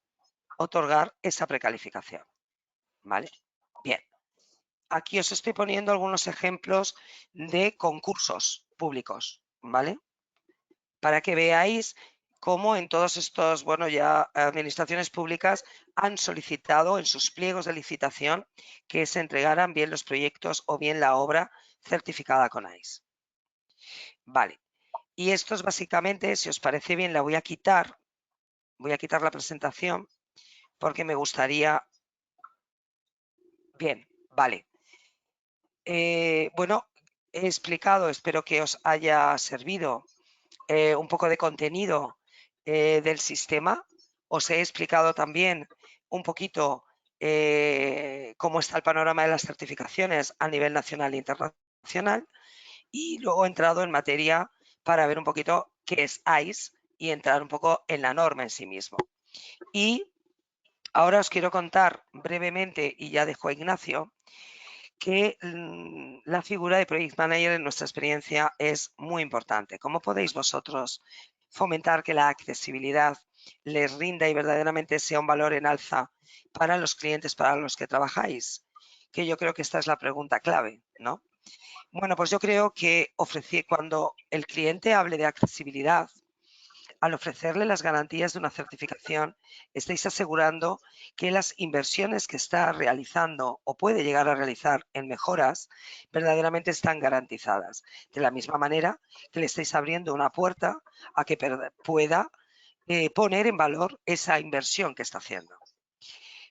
otorgar esa precalificación, ¿vale? Bien, aquí os estoy poniendo algunos ejemplos de concursos públicos, ¿vale? Para que veáis cómo en todos estos, bueno, ya administraciones públicas han solicitado en sus pliegos de licitación que se entregaran bien los proyectos o bien la obra certificada con AIS. Vale, y esto es básicamente, si os parece bien, la voy a quitar la presentación porque me gustaría... Bien, vale. Bueno, he explicado, espero que os haya servido un poco de contenido del sistema. Os he explicado también un poquito cómo está el panorama de las certificaciones a nivel nacional e internacional, y luego he entrado en materia para ver un poquito qué es AIS y entrar un poco en la norma en sí mismo. Y ahora os quiero contar brevemente, y ya dejo a Ignacio, que la figura de Project Manager en nuestra experiencia es muy importante. ¿Cómo podéis vosotros fomentar que la accesibilidad les rinda y verdaderamente sea un valor en alza para los clientes para los que trabajáis? Que yo creo que esta es la pregunta clave, ¿no? Bueno, pues yo creo que cuando el cliente hable de accesibilidad, al ofrecerle las garantías de una certificación, estáis asegurando que las inversiones que está realizando o puede llegar a realizar en mejoras verdaderamente están garantizadas. De la misma manera que le estáis abriendo una puerta a que pueda poner en valor esa inversión que está haciendo.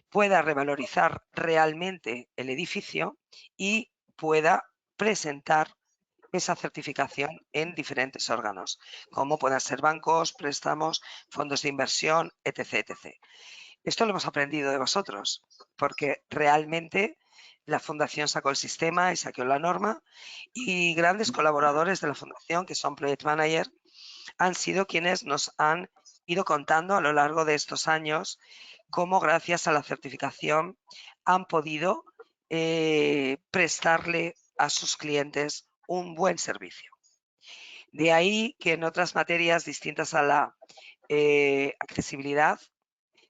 Pueda revalorizar realmente el edificio y pueda presentar esa certificación en diferentes órganos, como puedan ser bancos, préstamos, fondos de inversión, etc, etc. Esto lo hemos aprendido de vosotros, porque realmente la Fundación sacó el sistema y sacó la norma y grandes colaboradores de la Fundación, que son Project Manager, han sido quienes nos han ido contando a lo largo de estos años cómo gracias a la certificación han podido prestarle a sus clientes un buen servicio. De ahí que en otras materias distintas a la accesibilidad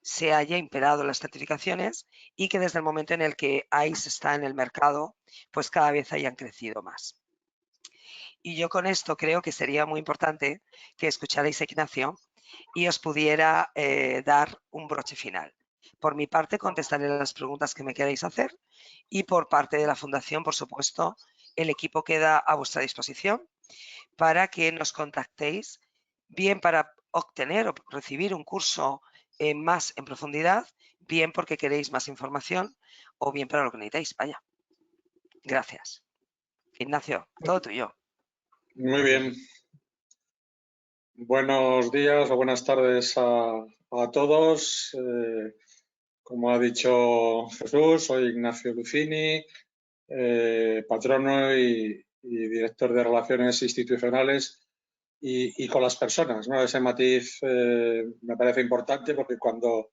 se haya imperado las certificaciones y que desde el momento en el que ICE está en el mercado, pues cada vez hayan crecido más. Y yo con esto creo que sería muy importante que escucharais a Ignacio y os pudiera dar un broche final. Por mi parte, contestaré las preguntas que me queráis hacer y por parte de la Fundación, por supuesto, el equipo queda a vuestra disposición para que nos contactéis, bien para obtener o recibir un curso más en profundidad, bien porque queréis más información o bien para lo que necesitáis. Vaya. Gracias. Ignacio, todo tuyo. Muy bien. Buenos días o buenas tardes a todos. Como ha dicho Jesús, soy Ignacio Lucini, patrono y director de Relaciones Institucionales y con las personas, ¿no? Ese matiz me parece importante porque cuando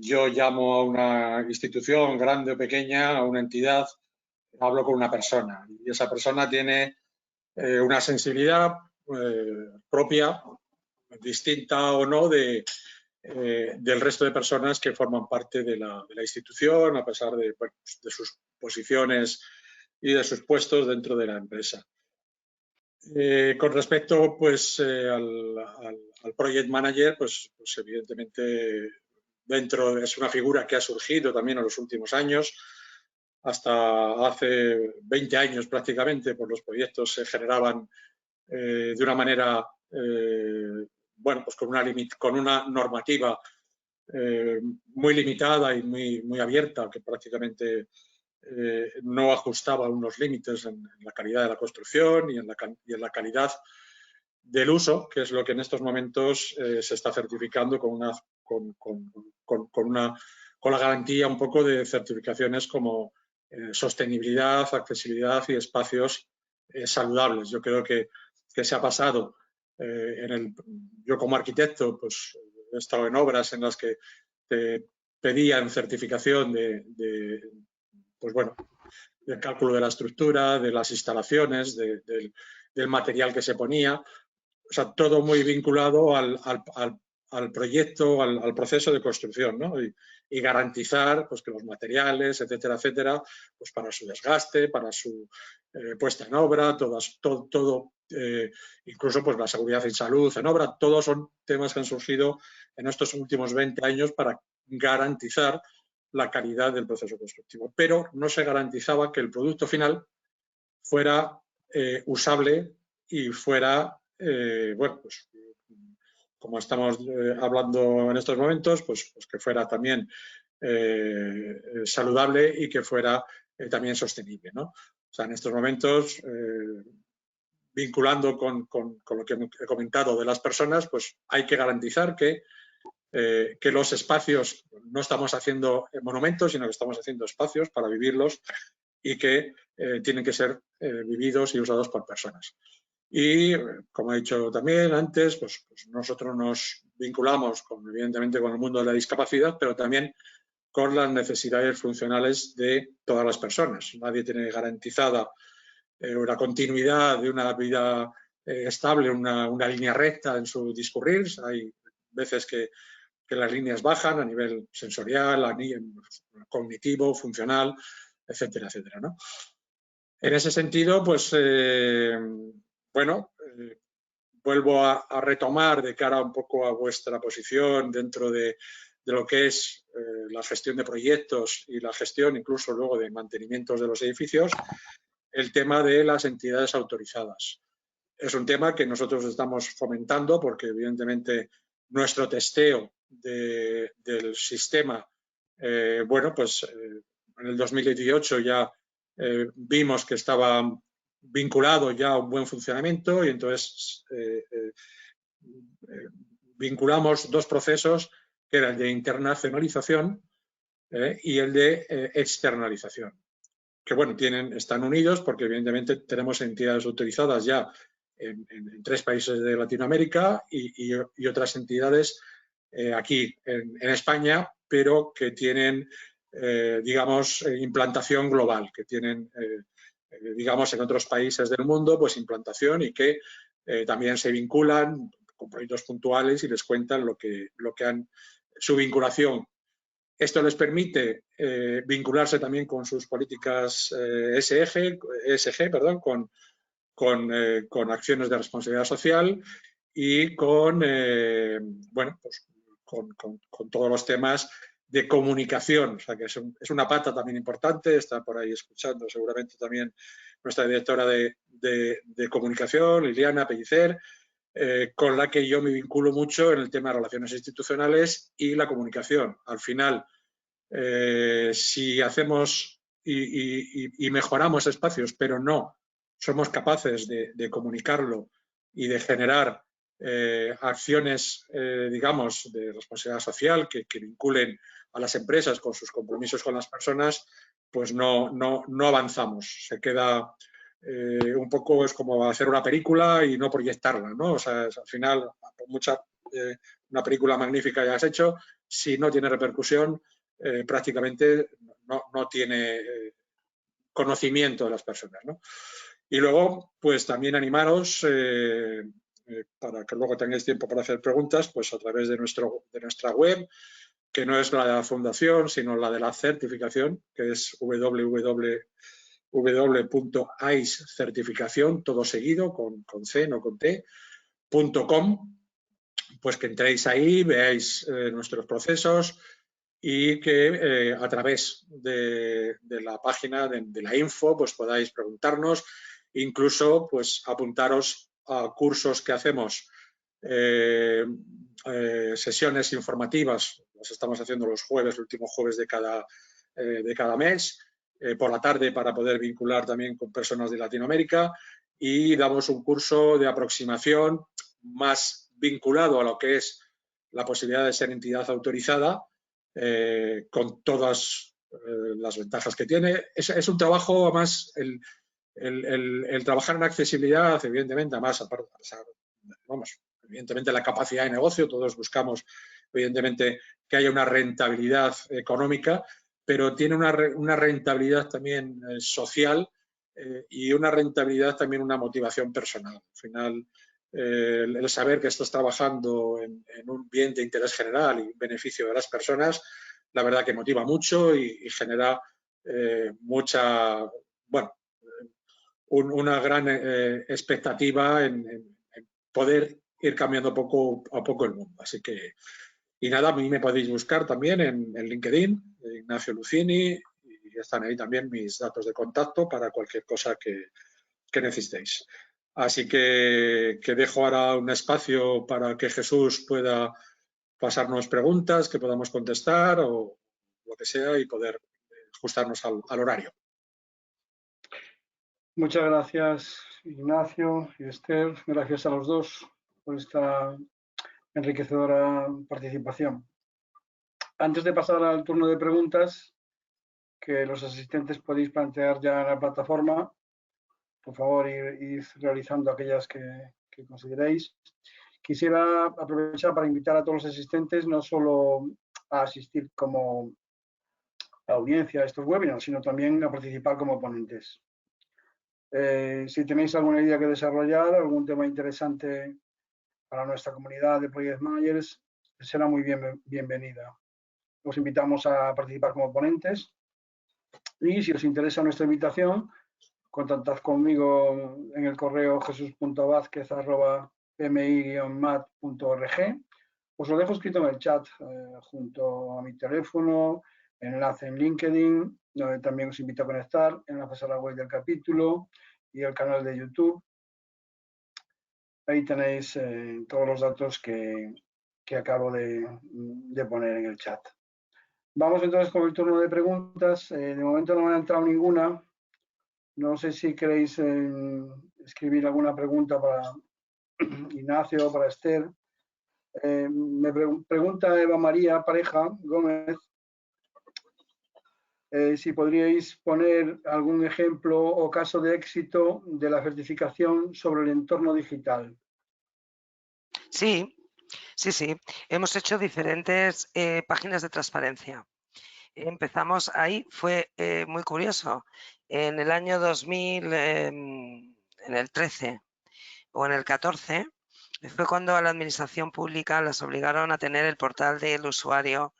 yo llamo a una institución grande o pequeña, a una entidad, hablo con una persona y esa persona tiene una sensibilidad propia, distinta o no, del resto de personas que forman parte de la institución, a pesar de sus posiciones y de sus puestos dentro de la empresa. Con respecto pues, al Project Manager, pues evidentemente es una figura que ha surgido también en los últimos años. Hasta hace 20 años prácticamente, pues los proyectos se generaban de una manera, bueno, pues con una normativa muy limitada y muy abierta, que prácticamente no ajustaba unos límites en la calidad de la construcción y en la calidad del uso, que es lo que en estos momentos se está certificando con la garantía un poco de certificaciones como sostenibilidad, accesibilidad y espacios saludables. Yo creo que se ha pasado. Yo como arquitecto pues he estado en obras en las que te pedían certificación pues bueno, del cálculo de la estructura, de las instalaciones, del material que se ponía. O sea, todo muy vinculado al proyecto, al proceso de construcción, ¿no? Y garantizar pues, que los materiales, etcétera, etcétera, pues para su desgaste, para su puesta en obra, todo incluso pues, la seguridad en salud en obra, todos son temas que han surgido en estos últimos 20 años para garantizar la calidad del proceso constructivo. Pero no se garantizaba que el producto final fuera usable y fuera, bueno, pues como estamos hablando en estos momentos, pues que fuera también saludable y que fuera también sostenible, ¿no? O sea, en estos momentos, vinculando con lo que he comentado de las personas, pues hay que garantizar que los espacios no estamos haciendo monumentos, sino que estamos haciendo espacios para vivirlos y que tienen que ser vividos y usados por personas. Y, como he dicho también antes, pues nosotros nos vinculamos, evidentemente, con el mundo de la discapacidad, pero también con las necesidades funcionales de todas las personas. Nadie tiene garantizada una continuidad de una vida estable, una línea recta en su discurrir. Hay veces que las líneas bajan a nivel sensorial, a nivel cognitivo, funcional, etcétera, etcétera, ¿no? En ese sentido, pues, bueno, vuelvo a retomar de cara un poco a vuestra posición dentro de lo que es la gestión de proyectos y la gestión incluso luego de mantenimientos de los edificios, el tema de las entidades autorizadas. Es un tema que nosotros estamos fomentando porque evidentemente nuestro testeo del sistema, bueno, pues en el 2018 ya vimos que estaba vinculado ya a un buen funcionamiento y entonces vinculamos dos procesos que eran el de internacionalización y el de externalización. Que bueno, están unidos porque evidentemente tenemos entidades autorizadas ya en 3 países de Latinoamérica y otras entidades aquí en España, pero que tienen, digamos, implantación global, que tienen, digamos, en otros países del mundo, pues implantación y que también se vinculan con proyectos puntuales y les cuentan lo que han, su vinculación. Esto les permite vincularse también con sus políticas ESG, perdón, con acciones de responsabilidad social y con, bueno, pues con todos los temas de comunicación. O sea, que es una pata también importante. Está por ahí escuchando seguramente también nuestra directora de comunicación, Liliana Pellicer, con la que yo me vinculo mucho en el tema de relaciones institucionales y la comunicación. Al final, si hacemos y mejoramos espacios, pero no somos capaces de comunicarlo y de generar acciones, digamos, de responsabilidad social que vinculen a las empresas con sus compromisos con las personas, pues no avanzamos. Se queda un poco, es como hacer una película y no proyectarla, ¿no? O sea, al final, por mucha una película magnífica ya has hecho, si no tiene repercusión, prácticamente no tiene conocimiento de las personas, ¿no? Y luego, pues también animaros, para que luego tengáis tiempo para hacer preguntas, pues a través de nuestra web, que no es la de la fundación, sino la de la certificación, que es www.icecertificación, todo seguido, con C, no con T, .com, pues que entréis ahí, veáis nuestros procesos y que a través de la página de la info pues podáis preguntarnos, incluso pues apuntaros a cursos que hacemos, sesiones informativas, las estamos haciendo los jueves, el último jueves de cada mes, por la tarde para poder vincular también con personas de Latinoamérica, y damos un curso de aproximación más vinculado a lo que es la posibilidad de ser entidad autorizada, con todas las ventajas que tiene. Es un trabajo, además, el trabajar en accesibilidad, evidentemente, además, vamos, evidentemente la capacidad de negocio, todos buscamos, evidentemente, que haya una rentabilidad económica, pero tiene una rentabilidad también social y una rentabilidad también, una motivación personal. Al final, el saber que estás trabajando en un bien de interés general y beneficio de las personas, la verdad que motiva mucho y genera mucha, bueno, una gran expectativa en poder ir cambiando poco a poco el mundo. Así que, y nada, a mí me podéis buscar también en LinkedIn, Ignacio Lucini, y están ahí también mis datos de contacto para cualquier cosa que necesitéis. Así que dejo ahora un espacio para que Jesús pueda pasarnos preguntas que podamos contestar o lo que sea y poder ajustarnos al horario. Muchas gracias, Ignacio y Esther. Gracias a los dos por esta enriquecedora participación. Antes de pasar al turno de preguntas que los asistentes podéis plantear ya en la plataforma, por favor, ir realizando aquellas que consideréis. Quisiera aprovechar para invitar a todos los asistentes no solo a asistir como la audiencia de estos webinars, sino también a participar como ponentes. Si tenéis alguna idea que desarrollar, algún tema interesante para nuestra comunidad de Project Managers, será muy bienvenida. Os invitamos a participar como ponentes y si os interesa nuestra invitación, contactad conmigo en el correo jesus.vázquez@pmi-mat.org. Os lo dejo escrito en el chat junto a mi teléfono, enlace en LinkedIn, donde también os invito a conectar, enlaces a la web del capítulo y el canal de YouTube. Ahí tenéis todos los datos que acabo de poner en el chat. Vamos entonces con el turno de preguntas. De momento no me ha entrado ninguna. No sé si queréis escribir alguna pregunta para Ignacio o para Esther. Me pregunta Eva María Pareja Gómez si podríais poner algún ejemplo o caso de éxito de la certificación sobre el entorno digital. Sí. Hemos hecho diferentes páginas de transparencia. Empezamos ahí, fue muy curioso. En el año 2000, en el 13 o en el 14, fue cuando a la administración pública las obligaron a tener el portal del usuario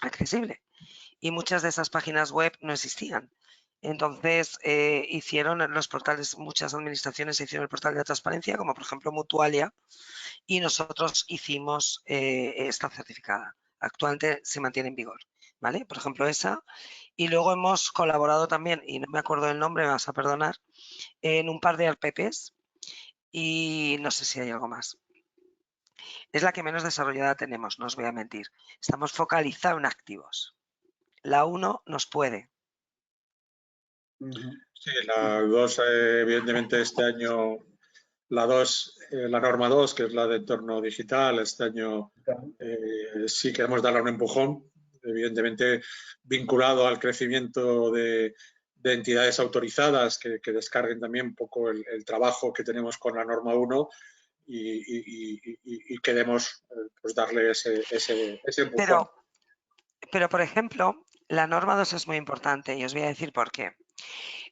accesible. Y muchas de esas páginas web no existían. Entonces hicieron los portales, muchas administraciones hicieron el portal de transparencia, como por ejemplo Mutualia, y nosotros hicimos esta certificada. Actualmente se mantiene en vigor, ¿vale? Por ejemplo esa. Y luego hemos colaborado también, y no me acuerdo del nombre, me vas a perdonar, en un par de RPPs y no sé si hay algo más. Es la que menos desarrollada tenemos, no os voy a mentir. Estamos focalizados en activos. La 1 nos puede. Sí, la 2, evidentemente este año, la norma 2, que es la de entorno digital, este año sí queremos darle un empujón, evidentemente vinculado al crecimiento de entidades autorizadas que descarguen también un poco el trabajo que tenemos con la norma 1 y queremos pues darle ese empujón. Pero, por ejemplo, la norma 2 es muy importante y os voy a decir por qué.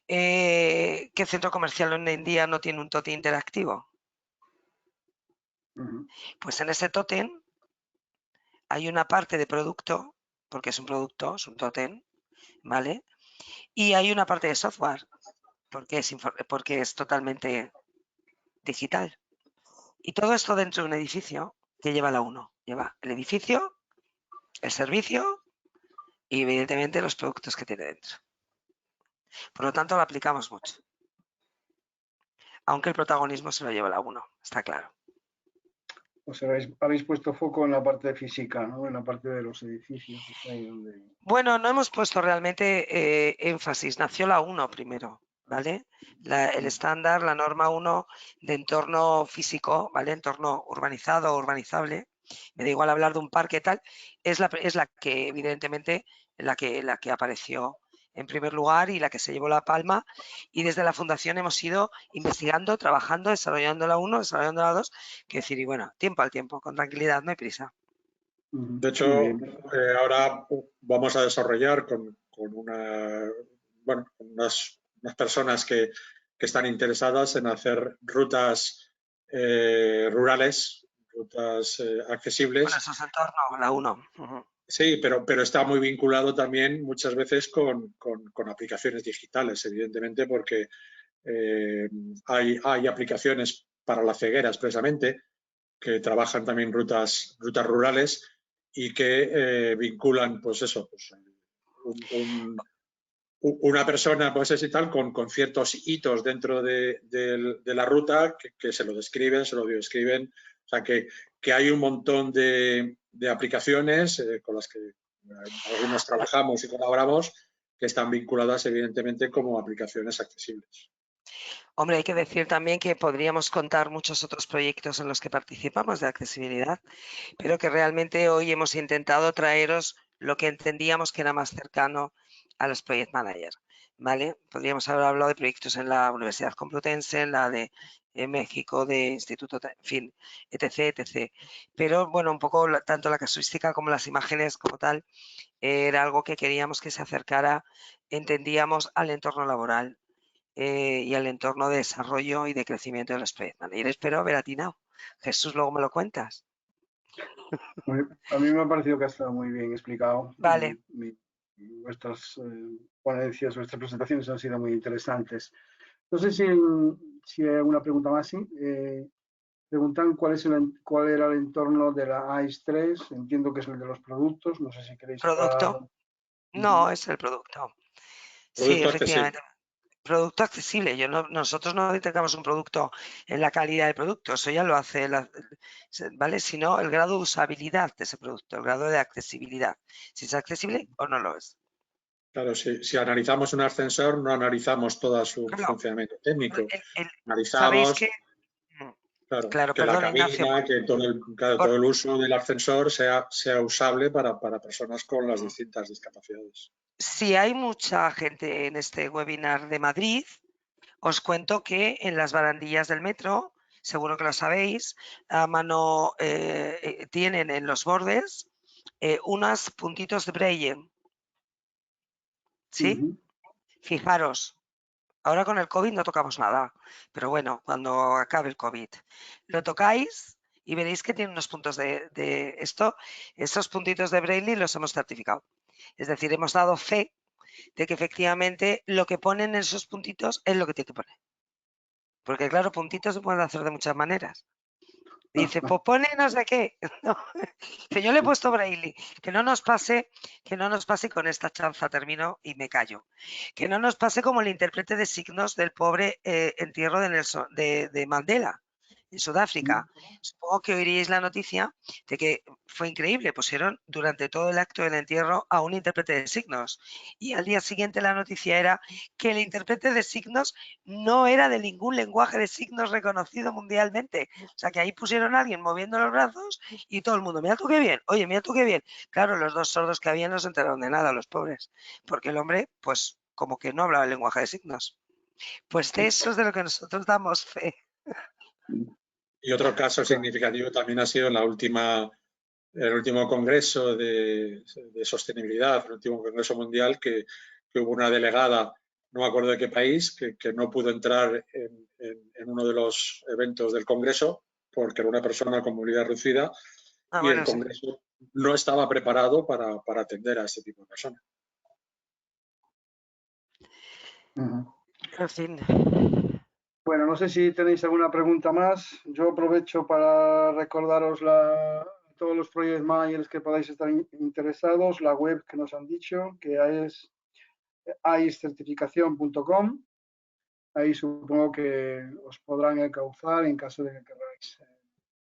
¿Qué centro comercial hoy en día no tiene un tótem interactivo? Pues en ese tótem hay una parte de producto, porque es un producto, es un tótem, ¿vale? Y hay una parte de software, porque es totalmente digital. Y todo esto dentro de un edificio que lleva la 1. Lleva el edificio, el servicio y evidentemente los productos que tiene dentro. Por lo tanto, lo aplicamos mucho. Aunque el protagonismo se lo lleva la 1, está claro. O sea, habéis puesto foco en la parte física, ¿no? En la parte de los edificios. Ahí donde... Bueno, no hemos puesto realmente énfasis. Nació la 1 primero, ¿vale? El estándar, la norma 1 de entorno físico, ¿vale? Entorno urbanizado o urbanizable. Me da igual hablar de un parque tal. Es la que, evidentemente, la que apareció en primer lugar y la que se llevó la palma. Y desde la Fundación hemos ido investigando, trabajando, desarrollando la 1, desarrollando la 2. Quiero decir, y bueno, tiempo al tiempo, con tranquilidad, no hay prisa. De hecho, ahora vamos a desarrollar con unas personas que están interesadas en hacer rutas rurales, rutas accesibles. Bueno, eso es entorno, la 1. Sí, pero está muy vinculado también muchas veces con aplicaciones digitales, evidentemente, porque hay aplicaciones para la ceguera expresamente que trabajan también rutas rurales y que vinculan, pues eso, pues, una persona, pues es y tal, con ciertos hitos dentro de la ruta que se lo describen, se lo describen. O sea, que hay un montón de aplicaciones con las que algunos trabajamos y colaboramos que están vinculadas, evidentemente, como aplicaciones accesibles. Hombre, hay que decir también que podríamos contar muchos otros proyectos en los que participamos de accesibilidad, pero que realmente hoy hemos intentado traeros lo que entendíamos que era más cercano a los Project Manager, ¿vale? Podríamos haber hablado de proyectos en la Universidad Complutense, en la de en México de instituto, en fin, etc, etc. Pero bueno, un poco tanto la casuística como las imágenes como tal, era algo que queríamos que se acercara, entendíamos, al entorno laboral y al entorno de desarrollo y de crecimiento de los project managers. Espero haber atinado. Jesús, luego me lo cuentas. A mí me ha parecido que ha estado muy bien explicado. Vale. Vuestras ponencias, vuestras presentaciones han sido muy interesantes. No sé si hay alguna pregunta más. Sí. Preguntan cuál era el entorno de la AIS 3. Entiendo que es el de los productos. No sé si queréis hablar. ¿Producto? No, es el producto. Sí, efectivamente. Producto accesible. Nosotros no detectamos un producto en la calidad del producto, eso ya lo hace, ¿vale? Sino el grado de usabilidad de ese producto, el grado de accesibilidad. Si es accesible o no lo es. Claro, si analizamos un ascensor, no analizamos todo su funcionamiento técnico. ¿Sabéis Analizamos que? Claro, que perdón, la cabina, Ignacio, que todo el uso del ascensor sea usable para personas con las distintas discapacidades. Si hay mucha gente en este webinar de Madrid, os cuento que en las barandillas del metro, seguro que lo sabéis, a mano tienen en los bordes unos puntitos de braille. ¿Sí? Fijaros, ahora con el COVID no tocamos nada, pero bueno, cuando acabe el COVID, lo tocáis y veréis que tiene unos puntos de esto. Estos puntitos de braille los hemos certificado. Es decir, hemos dado fe de que efectivamente lo que ponen en esos puntitos es lo que tiene que poner. Porque claro, puntitos se pueden hacer de muchas maneras. Dice, pues pone no sé qué. No. Que yo le he puesto braille. Que no nos pase, con esta chanza termino y me callo. Que no nos pase como el intérprete de signos del pobre entierro de Mandela en Sudáfrica. Supongo que oiríais la noticia de que fue increíble. Pusieron durante todo el acto del entierro a un intérprete de signos. Y al día siguiente la noticia era que el intérprete de signos no era de ningún lenguaje de signos reconocido mundialmente. O sea, que ahí pusieron a alguien moviendo los brazos y todo el mundo, mira tú qué bien, oye, mira tú qué bien. Claro, los dos sordos que había no se enteraron de nada, los pobres, porque el hombre, pues, como que no hablaba el lenguaje de signos. Pues de eso es de lo que nosotros damos fe. Y otro caso significativo también ha sido el último congreso de sostenibilidad, el último congreso mundial, que hubo una delegada, no me acuerdo de qué país, que no pudo entrar en uno de los eventos del congreso porque era una persona con movilidad reducida y el congreso no estaba preparado para atender a este tipo de personas. En fin. Bueno, no sé si tenéis alguna pregunta más. Yo aprovecho para recordaros todos los project managers que podáis estar interesados, la web que nos han dicho, que es aiscertificación.com. Ahí supongo que os podrán encauzar en caso de que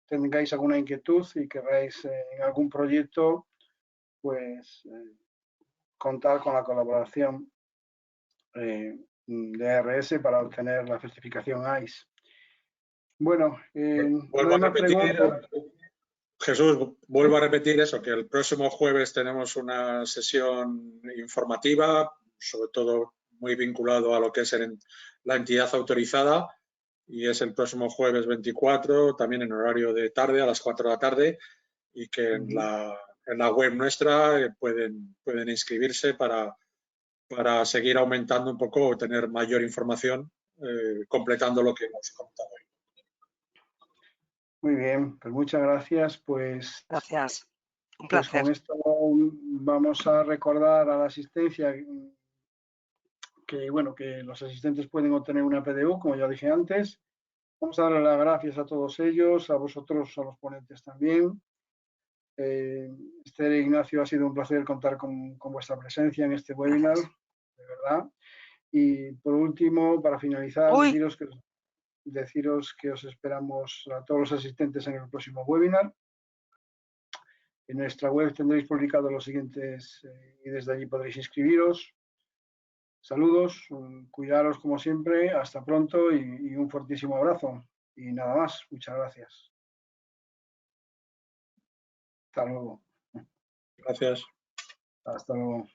tengáis alguna inquietud y queráis en algún proyecto, pues contar con la colaboración de ARS para obtener la certificación AIS. Bueno, vuelvo a repetir, Jesús, vuelvo a repetir eso, que el próximo jueves tenemos una sesión informativa, sobre todo muy vinculado a lo que es la entidad autorizada, y es el próximo jueves 24, también en horario de tarde, a las 4 de la tarde, y que en la web nuestra pueden inscribirse para seguir aumentando un poco o tener mayor información, completando lo que hemos comentado hoy. Muy bien, pues muchas gracias. Pues, gracias, un placer. Con esto vamos a recordar a la asistencia que, bueno, que los asistentes pueden obtener una PDU, como ya dije antes. Vamos a darle las gracias a todos ellos, a vosotros, a los ponentes también. Esther e Ignacio, ha sido un placer contar con vuestra presencia en este webinar, de verdad. Y por último, para finalizar, deciros que os esperamos a todos los asistentes en el próximo webinar. En nuestra web tendréis publicados los siguientes y desde allí podréis inscribiros. Saludos, cuidaros como siempre, hasta pronto y un fortísimo abrazo. Y nada más, muchas gracias. Hasta luego. Gracias. Hasta luego.